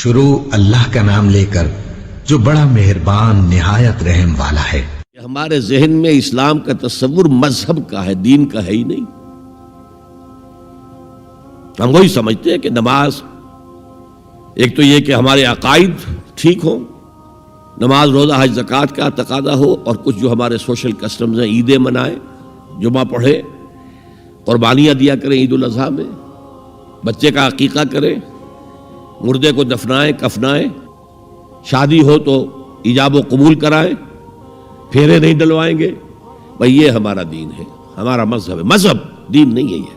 شروع اللہ کا نام لے کر جو بڑا مہربان نہایت رحم والا ہے۔ ہمارے ذہن میں اسلام کا تصور مذہب کا ہے، دین کا ہے ہی نہیں۔ ہم وہی سمجھتے ہیں کہ نماز، ایک تو یہ کہ ہمارے عقائد ٹھیک ہوں، نماز روزہ حج زکوٰۃ کا تقاضا ہو، اور کچھ جو ہمارے سوشل کسٹمز ہیں، عیدیں منائیں، جمعہ پڑھے، قربانیاں دیا کریں عید الاضحیٰ میں، بچے کا عقیقہ کریں، مردے کو دفنائیں کفنائیں، شادی ہو تو ایجاب و قبول کرائیں، پھیرے نہیں ڈلوائیں گے۔ بھئی یہ ہمارا دین ہے، ہمارا مذہب ہے۔ مذہب دین نہیں ہے، یہ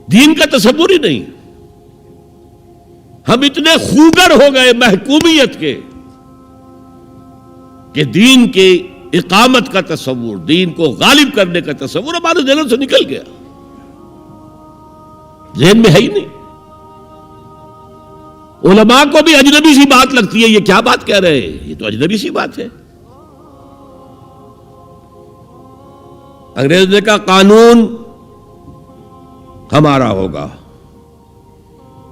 دین کا تصور ہی نہیں۔ ہم اتنے خوگر ہو گئے محکومیت کے کہ دین کی اقامت کا تصور، دین کو غالب کرنے کا تصور ہمارے ذہن سے نکل گیا، ذہن میں ہے ہی نہیں۔ علماء کو بھی اجنبی سی بات لگتی ہے، یہ کیا بات کہہ رہے ہیں، یہ تو اجنبی سی بات ہے۔ انگریز نے کہا قانون ہمارا ہوگا،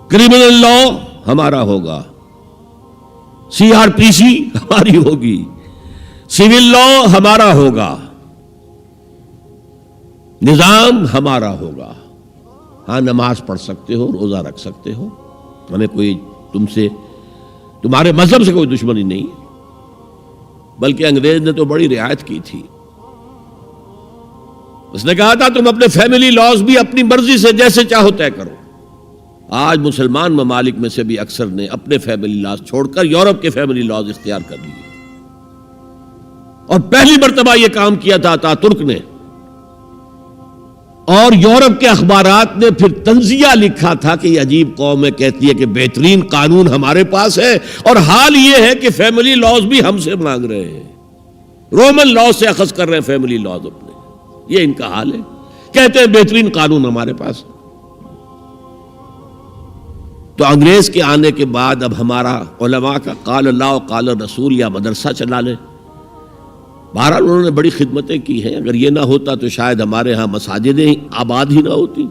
کرمنل لا ہمارا ہوگا، CRPC ہماری ہوگی، سول لا ہمارا ہوگا، نظام ہمارا ہوگا۔ ہاں نماز پڑھ سکتے ہو، روزہ رکھ سکتے ہو، ہمیں کوئی تم سے، تمہارے مذہب سے کوئی دشمنی نہیں، بلکہ انگریز نے تو بڑی رعایت کی تھی۔ اس نے کہا تھا تم اپنے فیملی لاز بھی اپنی مرضی سے جیسے چاہو طے کرو۔ آج مسلمان ممالک میں سے بھی اکثر نے اپنے فیملی لاز چھوڑ کر یورپ کے فیملی لاز اختیار کر لیے، اور پہلی مرتبہ یہ کام کیا تھا ترک نے، اور یورپ کے اخبارات نے پھر تنزیہ لکھا تھا کہ یہ عجیب قوم ہے، کہتی ہے کہ بہترین قانون ہمارے پاس ہے، اور حال یہ ہے کہ فیملی لاز بھی ہم سے مانگ رہے ہیں، رومن لاز سے اخذ کر رہے ہیں فیملی لاز اپنے۔ یہ ان کا حال ہے، کہتے ہیں بہترین قانون ہمارے پاس۔ تو انگریز کے آنے کے بعد اب ہمارا علماء کا قال اللہ و قال رسول یا مدرسہ چلا لیں۔ بہرحال انہوں نے بڑی خدمتیں کی ہیں، اگر یہ نہ ہوتا تو شاید ہمارے ہاں مساجدیں آباد ہی نہ ہوتی۔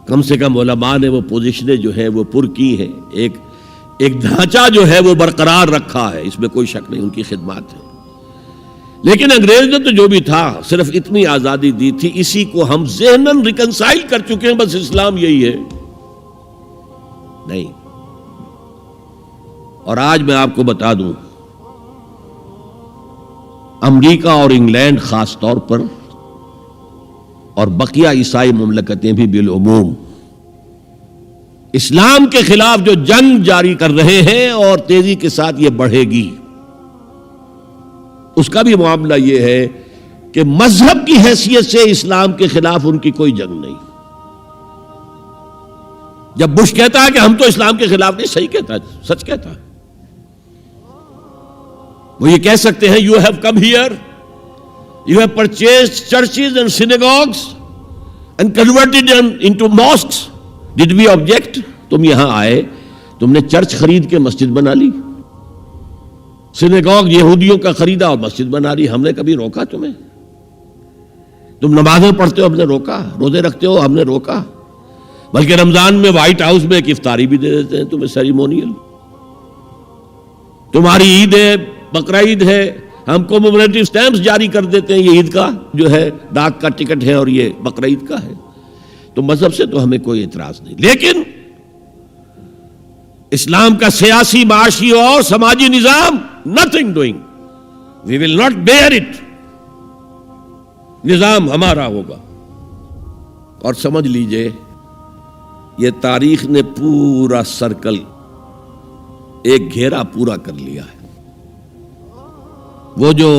کم سے کم علماء نے وہ پوزیشنیں جو ہیں وہ پر کی ہیں، ایک ڈھانچہ جو ہے وہ برقرار رکھا ہے، اس میں کوئی شک نہیں، ان کی خدمات ہے۔ لیکن انگریز نے تو جو بھی تھا صرف اتنی آزادی دی تھی، اسی کو ہم ذہناً ریکنسائل کر چکے ہیں، بس اسلام یہی ہے نہیں۔ اور آج میں آپ کو بتا دوں، امریکہ اور انگلینڈ خاص طور پر، اور بقیہ عیسائی مملکتیں بھی بالعموم، اسلام کے خلاف جو جنگ جاری کر رہے ہیں، اور تیزی کے ساتھ یہ بڑھے گی، اس کا بھی معاملہ یہ ہے کہ مذہب کی حیثیت سے اسلام کے خلاف ان کی کوئی جنگ نہیں۔ جب بش کہتا ہے کہ ہم تو اسلام کے خلاف نہیں، صحیح کہتا ہے، سچ کہتا ہے۔ وہ یہ کہہ سکتے ہیں you have come here, you have purchased churches and synagogues and converted them into mosques. Did we object? تم یہاں آئے، تم نے چرچ خرید کے مسجد بنا لی، سینیگوگ یہودیوں کا خریدا اور مسجد بنا لی، ہم نے کبھی روکا تمہیں؟ تم نمازیں پڑھتے ہو، ہم نے روکا؟ روزے رکھتے ہو، ہم نے روکا؟ بلکہ رمضان میں وائٹ ہاؤس میں ایک افطاری بھی دے دیتے ہیں تمہیں، سیریمونیل۔ تمہاری عید ہے، بقرہ عید ہے، ہم کو کمیموریٹو سٹیمپس جاری کر دیتے ہیں، یہ عید کا جو ہے ڈاک کا ٹکٹ ہے اور یہ بقرہ عید کا ہے۔ تو مذہب سے تو ہمیں کوئی اعتراض نہیں، لیکن اسلام کا سیاسی، معاشی اور سماجی نظام nothing doing, we will not bear it، نظام ہمارا ہوگا۔ اور سمجھ لیجئے یہ تاریخ نے پورا سرکل، ایک گھیرا پورا کر لیا ہے۔ وہ جو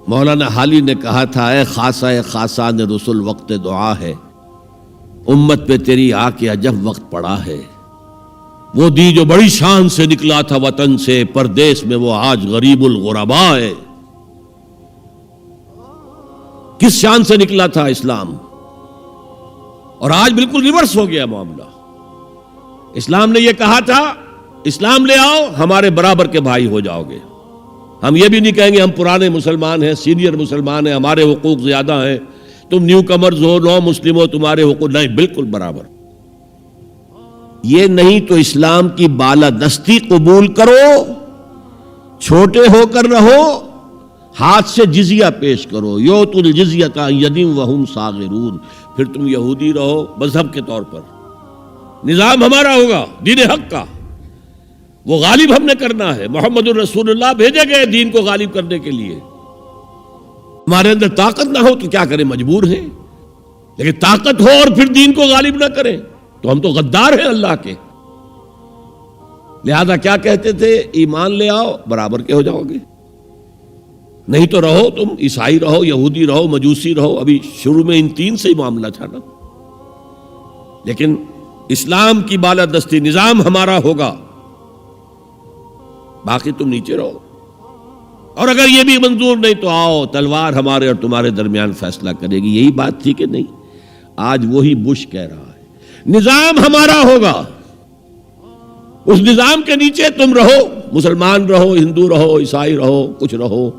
مولانا حالی نے کہا تھا، اے خاصہ خاصان رسول وقت دعا ہے، امت پہ تیری آ کے عجب وقت پڑا ہے، وہ دی جو بڑی شان سے نکلا تھا وطن سے، پردیس میں وہ آج غریب الغرباء ہے۔ کس شان سے نکلا تھا اسلام، اور آج بالکل ریورس ہو گیا معاملہ۔ اسلام نے یہ کہا تھا اسلام لے آؤ، ہمارے برابر کے بھائی ہو جاؤ گے۔ ہم یہ بھی نہیں کہیں گے ہم پرانے مسلمان ہیں، سینئر مسلمان ہیں، ہمارے حقوق زیادہ ہیں، تم نیو کمرز ہو، نو مسلم ہو، تمہارے حقوق نہیں، بالکل برابر۔ یہ نہیں تو اسلام کی بالادستی قبول کرو، چھوٹے ہو کر رہو، ہاتھ سے جزیہ پیش کرو، یؤتُ الجزیۃ عن یدٍ وہم صاغرون، پھر تم یہودی رہو مذہب کے طور پر، نظام ہمارا ہوگا دین حق کا، وہ غالب ہم نے کرنا ہے، محمد الرسول اللہ بھیجے گئے دین کو غالب کرنے کے لیے، ہمارے اندر طاقت نہ ہو تو کیا کریں، مجبور ہیں، لیکن طاقت ہو اور پھر دین کو غالب نہ کریں تو ہم تو غدار ہیں اللہ کے۔ لہذا کیا کہتے تھے، ایمان لے آؤ برابر کے ہو جاؤ گے، نہیں تو رہو تم عیسائی رہو، یہودی رہو، مجوسی رہو، ابھی شروع میں ان تین سے ہی معاملہ تھا نا، لیکن اسلام کی بالادستی نظام ہمارا ہوگا، باقی تم نیچے رہو، اور اگر یہ بھی منظور نہیں تو آؤ تلوار ہمارے اور تمہارے درمیان فیصلہ کرے گی۔ یہی بات تھی کہ نہیں؟ آج وہی بش کہہ رہا ہے نظام ہمارا ہوگا، اس نظام کے نیچے تم رہو، مسلمان رہو، ہندو رہو، عیسائی رہو، کچھ رہو۔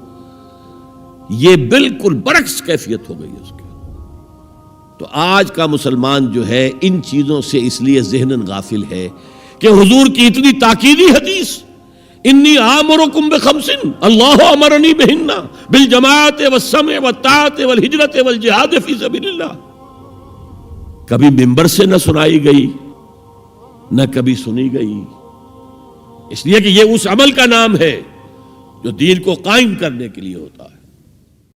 یہ بالکل برعکس کیفیت ہو گئی اس کی۔ تو آج کا مسلمان جو ہے ان چیزوں سے اس لیے ذہناً غافل ہے کہ حضور کی اتنی تاکیدی حدیث، انی آمرکم بخمس اللہ امرنی بہن بالجماعت والسمع والطاعت والہجرت والجہاد فی سبیل اللہ، کبھی ممبر سے نہ سنائی گئی نہ کبھی سنی گئی، اس لیے کہ یہ اس عمل کا نام ہے جو دین کو قائم کرنے کے لیے ہوتا ہے۔